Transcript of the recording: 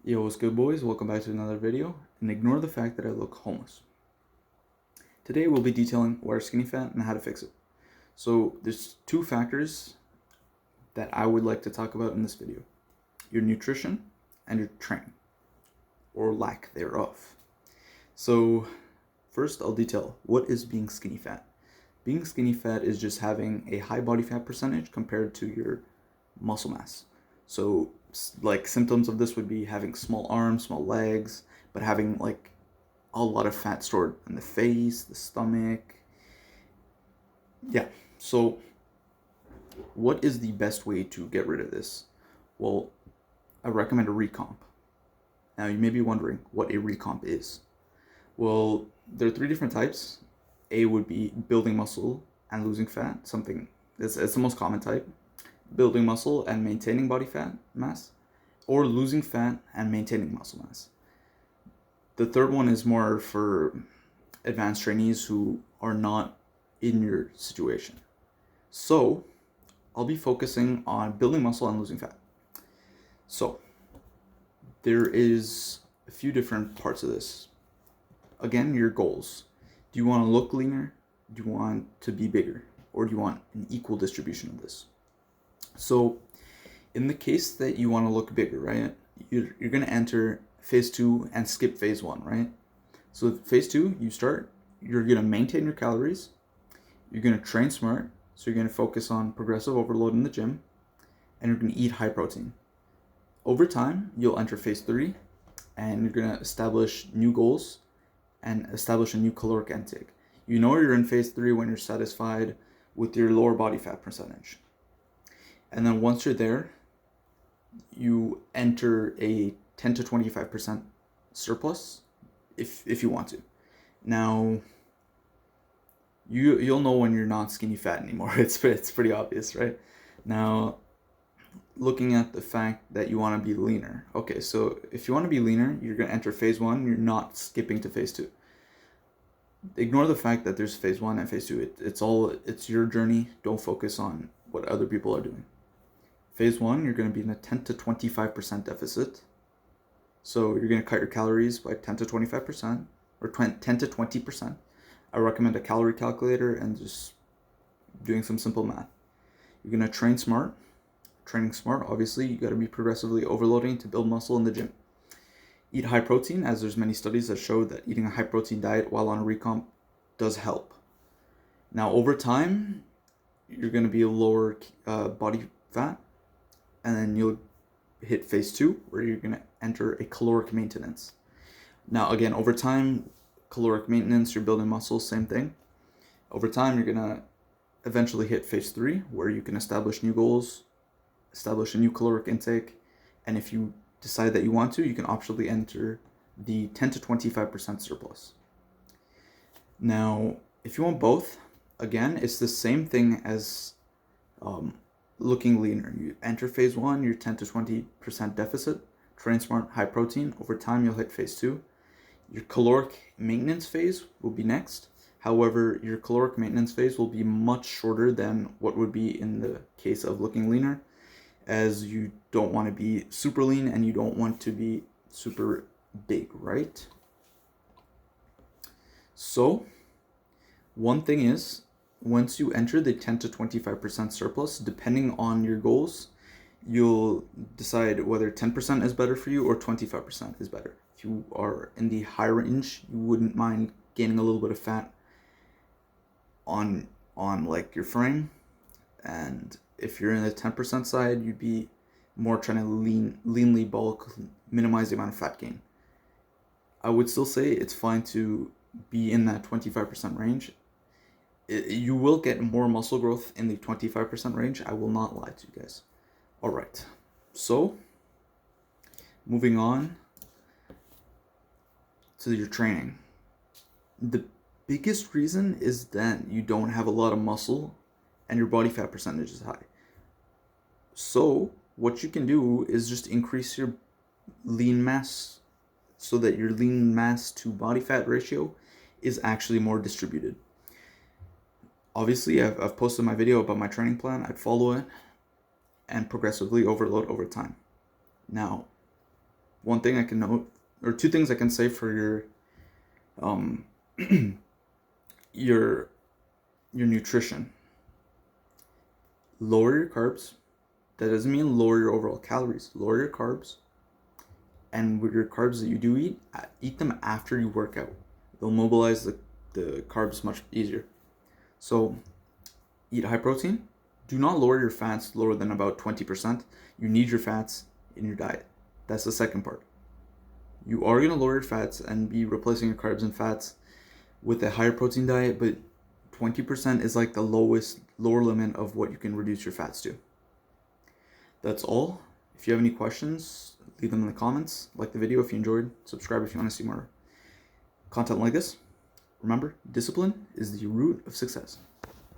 Yo, what's good, boys? Welcome back to another video, and ignore the fact that I look homeless. Today we'll be detailing what are skinny fat and how to fix it. So there's two factors that I would like to talk about in this video: your nutrition and your training, or lack thereof. So first I'll detail what is being skinny fat. Being skinny fat is just having a high body fat percentage compared to your muscle mass. So like symptoms of this would be having small arms, small legs, but having like a lot of fat stored in the face, the stomach. Yeah. So what is the best way to get rid of this? Well, I recommend a recomp. Now you may be wondering what a recomp is. Well, there are three different types. A would be building muscle and losing fat, something it's the most common type. Building muscle and maintaining body fat mass, or losing fat and maintaining muscle mass. The third one is more for advanced trainees who are not in your situation. So I'll be focusing on building muscle and losing fat. So there is a few different parts of this. Again, your goals. Do you want to look leaner? Do you want to be bigger? Or do you want an equal distribution of this? So in the case that you want to look bigger, right, you're going to enter phase 2 and skip phase 1, right? So phase 2, you're going to maintain your calories, you're going to train smart, so you're going to focus on progressive overload in the gym, and you're going to eat high protein. Over time, you'll enter phase 3, and you're going to establish new goals and establish a new caloric intake. You know you're in phase 3 when you're satisfied with your lower body fat percentage. And then once you're there, you enter a 10 to 25% surplus if you want to. Now, you'll know when you're not skinny fat anymore. It's pretty obvious, right? Now, looking at the fact that you want to be leaner. Okay, so if you want to be leaner, you're going to enter phase 1. You're not skipping to phase 2. Ignore the fact that there's phase 1 and phase 2. It's your journey. Don't focus on what other people are doing. Phase 1, you're going to be in a 10 to 25% deficit. So you're going to cut your calories by 10 to 25%, or 10 to 20%. I recommend a calorie calculator and just doing some simple math. You're going to train smart. Training smart, obviously, you got to be progressively overloading to build muscle in the gym. Eat high protein, as there's many studies that show that eating a high protein diet while on a recomp does help. Now, over time, you're going to be a lower body fat, and then you'll hit phase 2, where you're going to enter a caloric maintenance. Now, again, over time, caloric maintenance, you're building muscle, same thing. Over time, you're going to eventually hit phase 3, where you can establish new goals, establish a new caloric intake, and if you decide that you want to, you can optionally enter the 10 to 25% surplus. Now, if you want both, again, it's the same thing as looking leaner. You enter phase 1, you're 10 to 20% deficit, train smart, high protein. Over time, you'll hit phase 2. Your caloric maintenance phase will be next. However, your caloric maintenance phase will be much shorter than what would be in the case of looking leaner, as you don't want to be super lean and you don't want to be super big, right? So, one thing is, once you enter the 10 to 25% surplus, depending on your goals, you'll decide whether 10% is better for you or 25% is better. If you are in the high range, you wouldn't mind gaining a little bit of fat on like your frame, and if you're in the 10% side, you'd be more trying to leanly bulk, minimize the amount of fat gain. I would still say it's fine to be in that 25% range. You will get more muscle growth in the 25% range. I will not lie to you guys. All right. So, moving on to your training. The biggest reason is that you don't have a lot of muscle and your body fat percentage is high. So, what you can do is just increase your lean mass so that your lean mass to body fat ratio is actually more distributed. Obviously, I've posted my video about my training plan. I'd follow it and progressively overload over time. Now, one thing I can note, or two things I can say for your your nutrition. Lower your carbs. That doesn't mean lower your overall calories. Lower your carbs, and with your carbs that you do eat them after you work out. They'll mobilize the carbs much easier. So eat high protein. Do not lower your fats lower than about 20%. You need your fats in your diet. That's the second part. You are going to lower your fats and be replacing your carbs and fats with a higher protein diet, but 20% is like the lower limit of what you can reduce your fats to. That's all. If you have any questions, leave them in the comments. Like the video if you enjoyed. Subscribe if you want to see more content like this. Remember, discipline is the root of success.